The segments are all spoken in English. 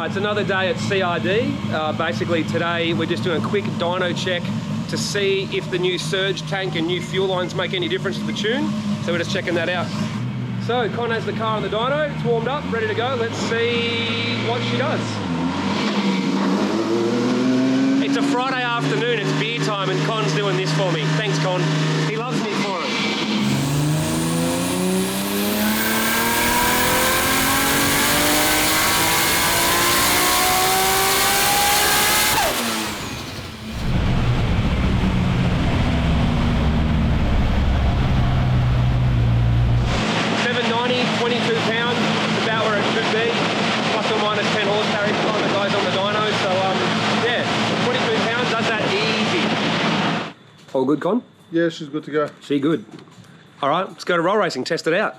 It's another day at CRD. Basically today we're just doing a quick dyno check to see if the new surge tank and new fuel lines make any difference to the tune. So we're just checking that out. So Con has the car on the dyno, it's warmed up, ready to go. Let's see what she does. It's a Friday afternoon, it's beer time, and Con's doing this for me. Thanks, Con. He loves me for it. All good, Con? Yeah, she's good to go. She good. All right, let's go to roll racing, test it out.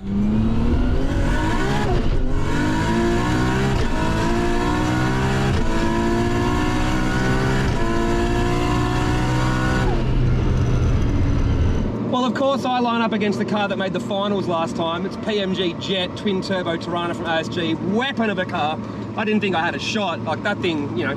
Well, of course, I line up against the car that made the finals last time. It's PPG Jet, twin-turbo Tirana from ASG, weapon of a car. I didn't think I had a shot. Like, that thing, you know,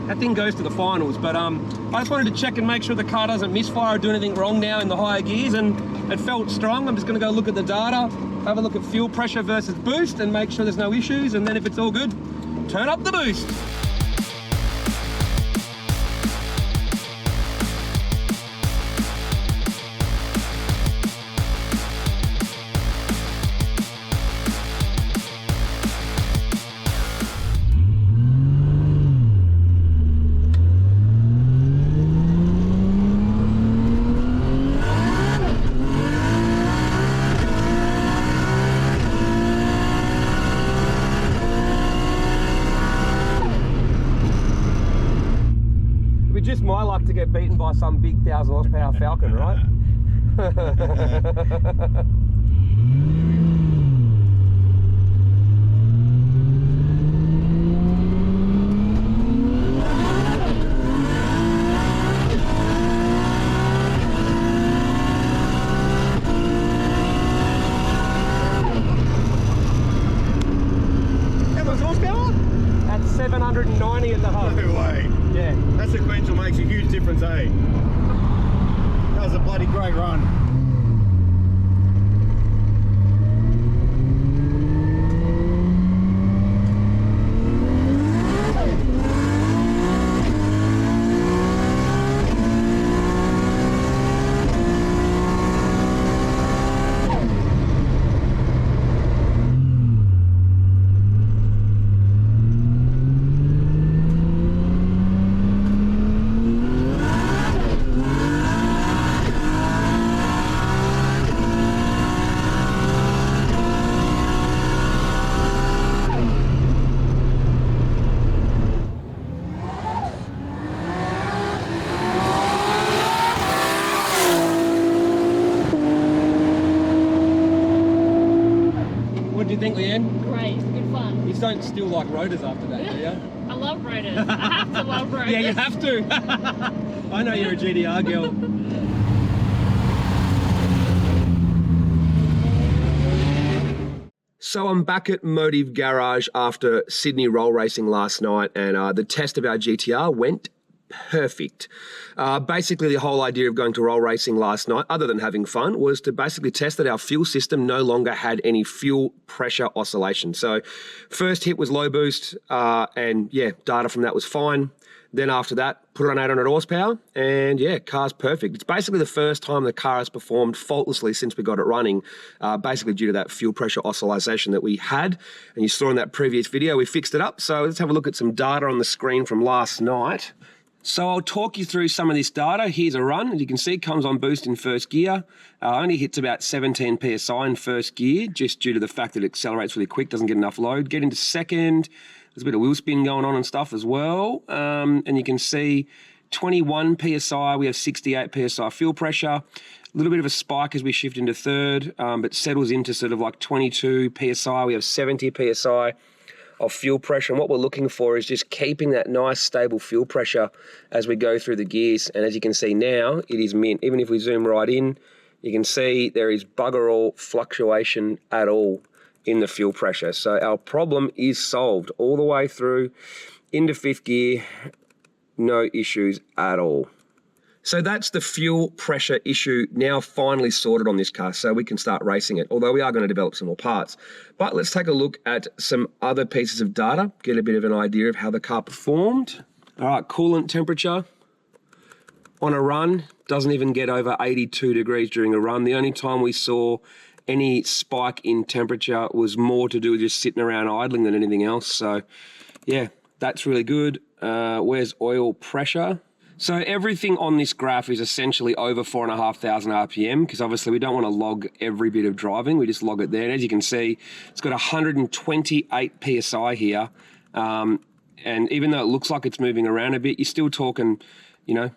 that thing goes to the finals, but I just wanted to check and make sure the car doesn't misfire or do anything wrong now in the higher gears, and it felt strong. I'm just going to go look at the data, have a look at fuel pressure versus boost, and make sure there's no issues, and then if it's all good, turn up the boost. Just my luck to get beaten by some big 1,000 horsepower Falcon, right? How much horsepower? At 790 at the hub. No way. Yeah. That sequential makes a huge difference, eh? That was a bloody great run. What do you think, Leanne? Great, good fun. You don't still like rotors after that, do you? I love rotors. I have to love rotors. Yeah, you have to. I know you're a GT-R girl. So I'm back at Motive Garage after Sydney roll racing last night, and the test of our GT-R went perfect. Basically, the whole idea of going to roll racing last night, other than having fun, was to basically test that our fuel system no longer had any fuel pressure oscillation. So first hit was low boost, and yeah, data from that was fine. Then after that, put it on 800 horsepower, and yeah, car's perfect. It's basically the first time the car has performed faultlessly since we got it running, basically due to that fuel pressure oscillation that we had. And you saw in that previous video, we fixed it up. So let's have a look at some data on the screen from last night. So I'll talk you through some of this data. Here's a run. As you can see, it comes on boost in first gear. Only hits about 17 PSI in first gear, just due to the fact that it accelerates really quick, doesn't get enough load. Get into second. There's a bit of wheel spin going on and stuff as well. And you can see 21 PSI. We have 68 PSI fuel pressure. A little bit of a spike as we shift into third, but settles into sort of like 22 PSI. We have 70 PSI of fuel pressure, and what we're looking for is just keeping that nice stable fuel pressure as we go through the gears. And as you can see now, it is mint. Even if we zoom right in, you can see there is bugger all fluctuation at all. in the fuel pressure. So our problem is solved all the way through into 5th gear, no issues at all. So that's the fuel pressure issue now finally sorted on this car, so we can start racing it, although we are going to develop some more parts. But let's take a look at some other pieces of data, get a bit of an idea of how the car performed. All right, coolant temperature on a run doesn't even get over 82 degrees during a run. The only time we saw any spike in temperature was more to do with just sitting around idling than anything else. So yeah, that's really good. Where's oil pressure? So everything on this graph is essentially over 4,500 RPM, because obviously we don't want to log every bit of driving. We just log it there. And as you can see, it's got 128 PSI here. And even though it looks like it's moving around a bit, you're still talking, you know,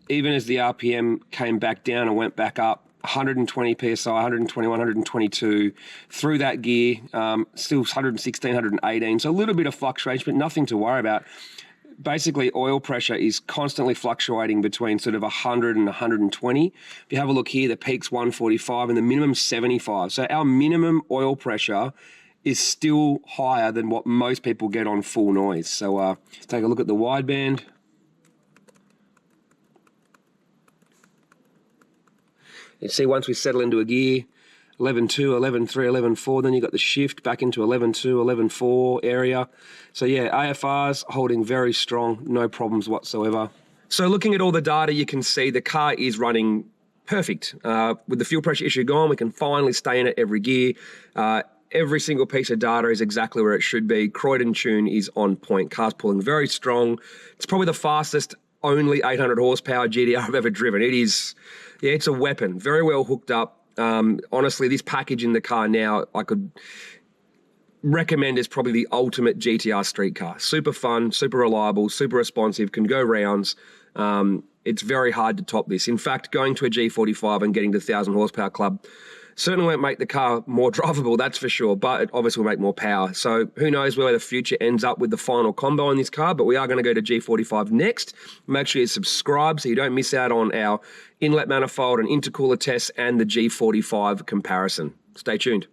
even as the RPM came back down and went back up, 120 PSI, 121, 122 through that gear, still 116, 118. So a little bit of fluctuation, but nothing to worry about. Basically, oil pressure is constantly fluctuating between sort of 100 and 120. If you have a look here, the peak's 145 and the minimum's 75. So our minimum oil pressure is still higher than what most people get on full noise. So let's take a look at the wideband. You see, once we settle into a gear, 11.2, 11.3, 11.4, then you got the shift back into 11.2, 11.4 area. So yeah, AFR's holding very strong, no problems whatsoever. So looking at all the data, you can see the car is running perfect. With the fuel pressure issue gone, we can finally stay in it every gear. Every single piece of data is exactly where it should be. Croydon tune is on point. Car's pulling very strong. It's probably the fastest, only 800 horsepower GT-R I've ever driven. It is, yeah, it's a weapon. Very well hooked up. Honestly, this package in the car now, I could recommend is probably the ultimate GT-R street car. Super fun, super reliable, super responsive, can go rounds. It's very hard to top this. In fact, going to a G45 and getting to the 1,000 horsepower club certainly won't make the car more drivable, that's for sure, but it obviously will make more power. So who knows where the future ends up with the final combo in this car, but we are going to go to G45 next. Make sure you subscribe so you don't miss out on our inlet manifold and intercooler tests and the G45 comparison. Stay tuned.